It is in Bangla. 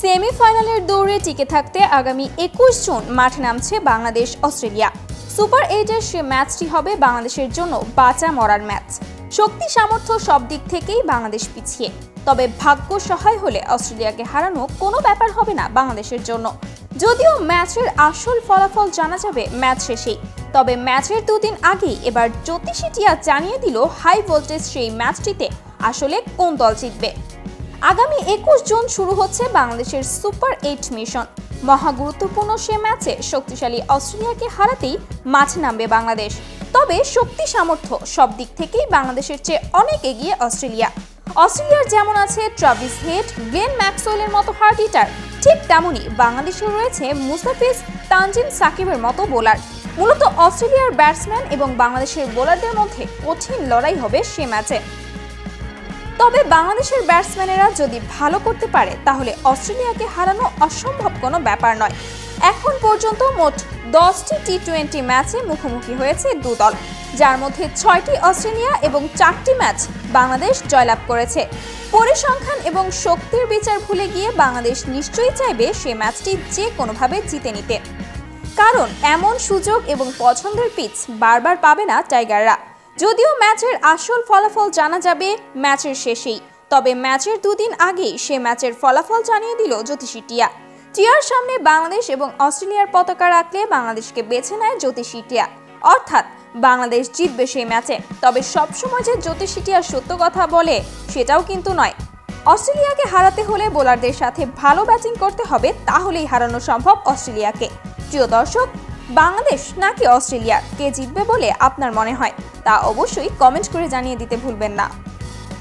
সেমিফাইনালের দৌড়ে টিকে থাকতে আগামী 21 জুন মাঠে নামছে বাংলাদেশ অস্ট্রেলিয়া। সুপার 8-এর সে ম্যাচটি হবে বাংলাদেশের জন্য বাঁচা মরার ম্যাচ। শক্তি সামর্থ্য সব দিক থেকেই বাংলাদেশ পিছিয়ে, তবে ভাগ্য সহায় হলে অস্ট্রেলিয়াকে হারানো কোনো ব্যাপার হবে না বাংলাদেশের জন্য। যদিও ম্যাচের আসল ফলাফল জানা যাবে ম্যাচ শেষেই, তবে ম্যাচের দুদিন আগেই এবার জ্যোতিষী টিয়া জানিয়ে দিল হাই ভোল্টেজ সেই ম্যাচটিতে আসলে কোন দল জিতবে। আগামী 21 জুন শুরু হচ্ছে বাংলাদেশের সুপার 8 মিশন। মহা গুরুত্বপূর্ণ সে ম্যাচে শক্তিশালী অস্ট্রেলিয়াকে হারাতেই মাঠে নামবে বাংলাদেশ। তবে শক্তি সামর্থ্য সব দিক থেকেই বাংলাদেশের চেয়ে অনেক এগিয়ে অস্ট্রেলিয়া। অস্ট্রেলিয়ার যেমন আছে ট্রাভিস হেড, গ্লেন ম্যাক্সওয়েলের মতো হার্ড হিটার, ঠিক তেমনই বাংলাদেশেও রয়েছে মুস্তাফিজ, তানজিম সাকিবের মতো বোলার। মূলত অস্ট্রেলিয়ার ব্যাটসম্যান এবং বাংলাদেশের বোলারদের মধ্যে কঠিন লড়াই হবে সে ম্যাচে। তবে বাংলাদেশের ব্যাটসম্যানেরা যদি ভালো করতে পারে তাহলে অস্ট্রেলিয়াকে হারানো অসম্ভব কোনো ব্যাপার নয়। এখন পর্যন্ত মোট 10টি টি-20 ম্যাচে মুখোমুখি হয়েছে দু দল, যার মধ্যে 6টি অস্ট্রেলিয়া এবং 4টি ম্যাচ বাংলাদেশ জয়লাভ করেছে। পরিসংখ্যান এবং শক্তির বিচার ভুলে গিয়ে বাংলাদেশ নিশ্চয়ই চাইবে সে ম্যাচটি যে কোনোভাবে জিতে নিতে, কারণ এমন সুযোগ এবং পছন্দের পিচ বারবার পাবে না টাইগাররা। যদিও ম্যাচের আসল ফলাফল জানা যাবে ম্যাচের শেষেই, তবে ম্যাচের দুদিন আগেই সে ম্যাচের ফলাফল জানিয়ে দিল জ্যোতিষী টিয়া। টিয়ার সামনে বাংলাদেশ এবং অস্ট্রেলিয়ার পতাকা রাখলে বাংলাদেশকে বেছে নেয় জ্যোতিষী টিয়া, অর্থাৎ বাংলাদেশ জিতবে সেই ম্যাচে। তবে সবসময় যে জ্যোতিষী টিয়া সত্য কথা বলে সেটাও কিন্তু নয়। অস্ট্রেলিয়াকে হারাতে হলে বোলারদের সাথে ভালো ব্যাটিং করতে হবে, তাহলেই হারানো সম্ভব অস্ট্রেলিয়াকে। প্রিয় দর্শক, বাংলাদেশ নাকি অস্ট্রেলিয়া, কে জিতবে বলে আপনার মনে হয় তা অবশ্যই কমেন্ট করে জানিয়ে দিতে ভুলবেন না।